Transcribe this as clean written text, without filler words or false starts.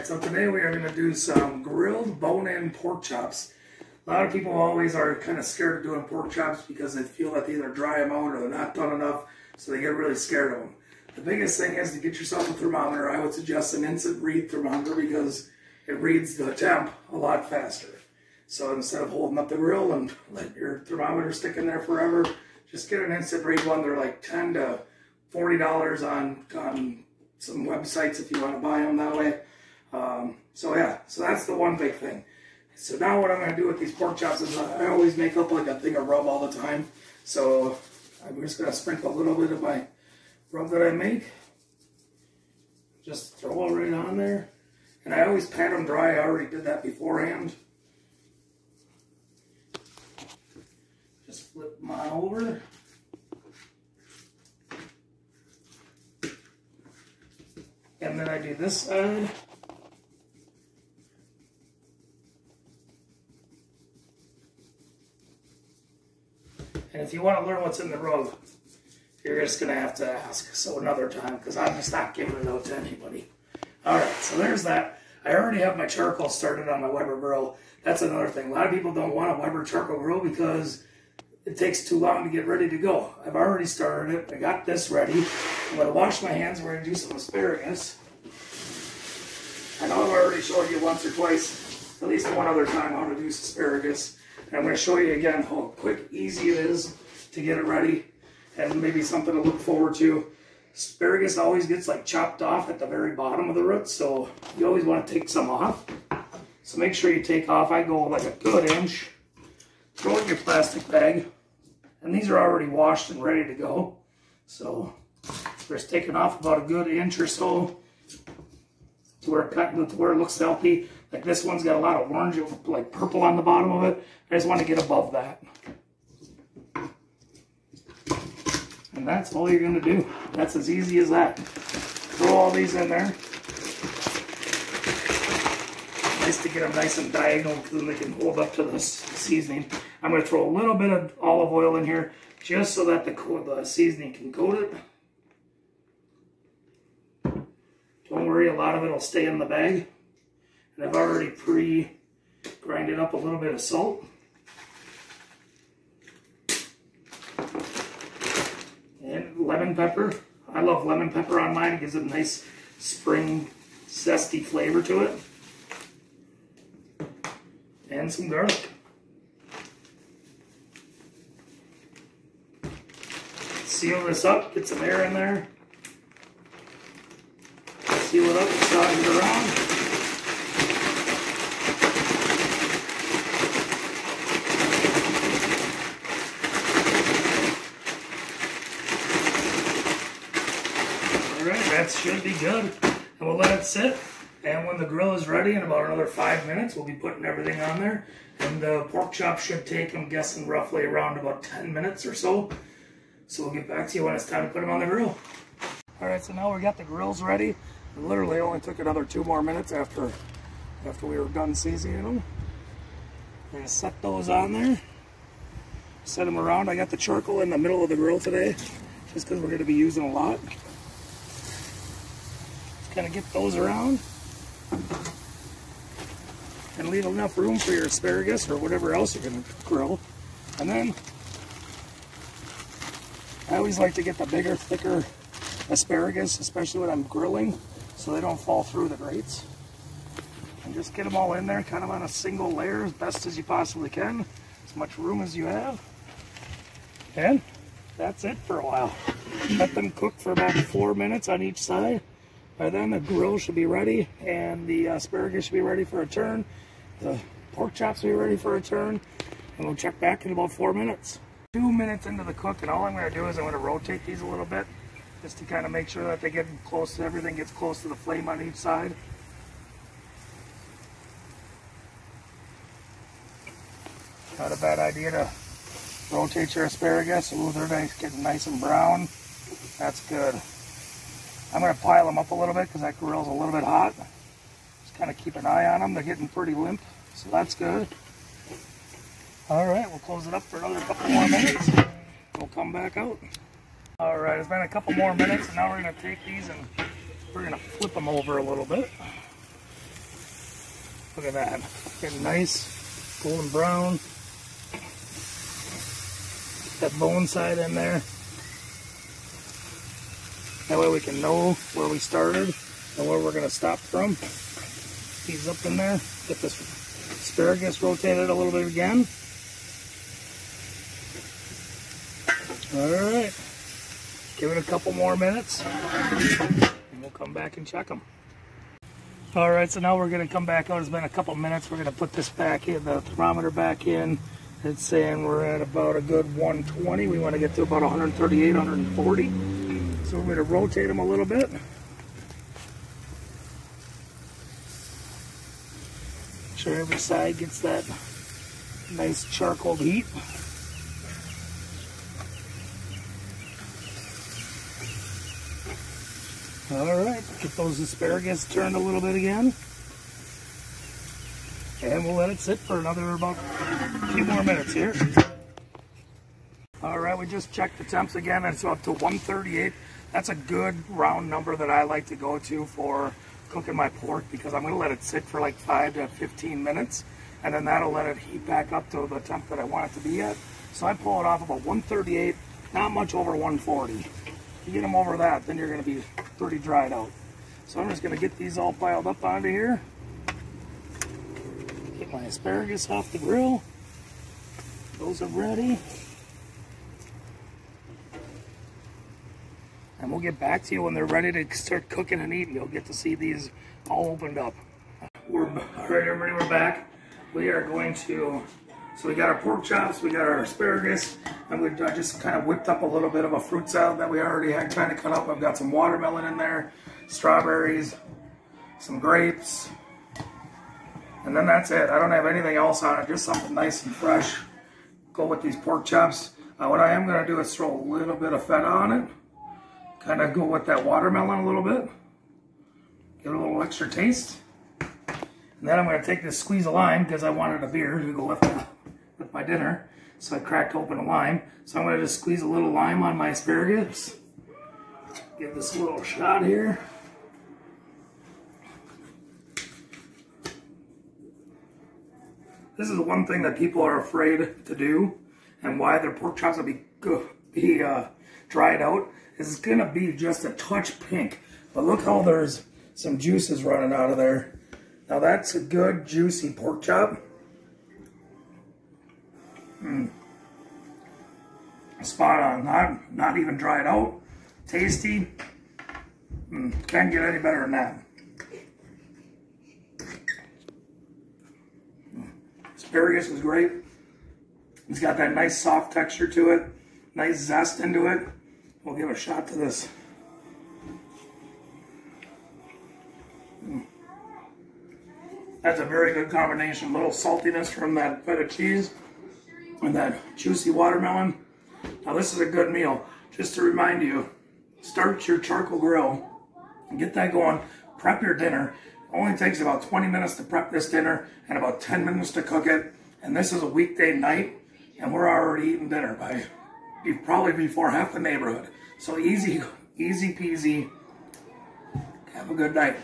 So today we are going to do some grilled bone-in pork chops. A lot of people always are kind of scared of doing pork chops because they feel that they either dry them out or they're not done enough, so they get really scared of them. The biggest thing is to get yourself a thermometer. I would suggest an instant read thermometer because it reads the temp a lot faster. So instead of holding up the grill and let your thermometer stick in there forever, just get an instant read one. They're like $10 to $40 on some websites if you want to buy them that way. So that's the one big thing. So now what I'm going to do with these pork chops is I always make up like a thing of rub all the time. So I'm just going to sprinkle a little bit of my rub that I make. Just throw it right on there. And I always pat them dry. I already did that beforehand. Just flip them on over. And then I do this side. And if you want to learn what's in the rub, you're just going to have to ask. So another time, because I'm just not giving it out to anybody. Alright, so there's that. I already have my charcoal started on my Weber grill. That's another thing. A lot of people don't want a Weber charcoal grill because it takes too long to get ready to go. I've already started it. I got this ready. I'm going to wash my hands. We're going to do some asparagus. I know I've already showed you once or twice, at least one other time, how to do asparagus. And I'm going to show you again how quick, easy it is to get it ready, and maybe something to look forward to. Asparagus always gets like chopped off at the very bottom of the root, so you always want to take some off. So make sure you take off. I go like a good inch. Throw it in your plastic bag, and these are already washed and ready to go. So just taking off about a good inch or so to where it looks healthy. Like this one's got a lot of orange, like purple on the bottom of it. I just want to get above that. And that's all you're going to do. That's as easy as that. Throw all these in there. Nice to get them nice and diagonal because then they can hold up to this seasoning. I'm going to throw a little bit of olive oil in here just so that the seasoning can coat it. Don't worry, a lot of it will stay in the bag. And I've already pre-grinded up a little bit of salt. And lemon pepper. I love lemon pepper on mine. It gives it a nice spring zesty flavor to it. And some garlic. Seal this up, get some air in there. Seal it up and slide it around. Alright, that should be good. And we'll let it sit. And when the grill is ready in about another 5 minutes, we'll be putting everything on there. And the pork chop should take, I'm guessing, roughly around about 10 minutes or so. So we'll get back to you when it's time to put them on the grill. Alright, so now we got the grills ready. It literally only took another 2 more minutes after we were done seasoning them. I'm going to set those on there. Set them around. I got the charcoal in the middle of the grill today, just because we're going to be using a lot. Just kind of get those around. And leave enough room for your asparagus or whatever else you're going to grill. And then I always like to get the bigger, thicker asparagus, especially when I'm grilling, so they don't fall through the grates. And just get them all in there kind of on a single layer as best as you possibly can, as much room as you have. And that's it for a while. Let them cook for about 4 minutes on each side. By then the grill should be ready and the asparagus should be ready for a turn. The pork chops will be ready for a turn. And we'll check back in about 4 minutes. 2 minutes into the cook, and all I'm going to do is I'm going to rotate these a little bit just to kind of make sure that they get close to everything, gets close to the flame on each side. Not a bad idea to rotate your asparagus. Ooh, they're nice, getting nice and brown. That's good. I'm going to pile them up a little bit because that grill's a little bit hot. Just kind of keep an eye on them. They're getting pretty limp, so that's good. All right, we'll close it up for another couple more minutes. We'll come back out. All right, it's been a couple more minutes, and now we're going to take these and we're going to flip them over a little bit. Look at that. Getting nice golden brown. That bone side in there. That way we can know where we started and where we're going to stop from. These up in there. Get this asparagus rotated a little bit again. Alright. Give it a couple more minutes and we'll come back and check them. Alright, so now we're going to come back out. It's been a couple minutes. We're going to put this back in, the thermometer back in. It's saying we're at about a good 120. We want to get to about 138, 140. So we're going to rotate them a little bit. Make sure every side gets that nice charcoal heat. Alright, get those asparagus turned a little bit again. And we'll let it sit for another about a few more minutes here. Alright, we just checked the temps again. It's up to 138. That's a good round number that I like to go to for cooking my pork, because I'm going to let it sit for like 5 to 15 minutes. And then that'll let it heat back up to the temp that I want it to be at. So I pull it off about 138, not much over 140. If you get them over that, then you're going to be pretty dried out. So I'm just going to get these all piled up onto here. Get my asparagus off the grill. Those are ready. And we'll get back to you when they're ready to start cooking and eating. You'll get to see these all opened up. All right, everybody, we're back. We are going to, so we got our pork chops, we got our asparagus, and I just kind of whipped up a little bit of a fruit salad that we already had kind of cut up. I've got some watermelon in there, strawberries, some grapes, and then that's it. I don't have anything else on it, just something nice and fresh. Go with these pork chops. What I am going to do is throw a little bit of feta on it. Kind of go with that watermelon a little bit. Give it a little extra taste. And then I'm going to take this squeeze of lime, because I wanted a beer to go with my dinner. So I cracked open a lime. So I'm going to just squeeze a little lime on my asparagus. Give this a little shot here. This is one thing that people are afraid to do, and why their pork chops will be dried out, is it's going to be just a touch pink. But look how there's some juices running out of there. Now that's a good juicy pork chop. Spot on. Not even dried out. Tasty. Can't get any better than that. Asparagus is great. It's got that nice soft texture to it. Nice zest into it. We'll give a shot to this. That's a very good combination. A little saltiness from that feta cheese and that juicy watermelon. Now this is a good meal. Just to remind you, start your charcoal grill and get that going. Prep your dinner. It only takes about 20 minutes to prep this dinner and about 10 minutes to cook it. And this is a weekday night, and we're already eating dinner by probably before half the neighborhood. So easy peasy. Have a good night.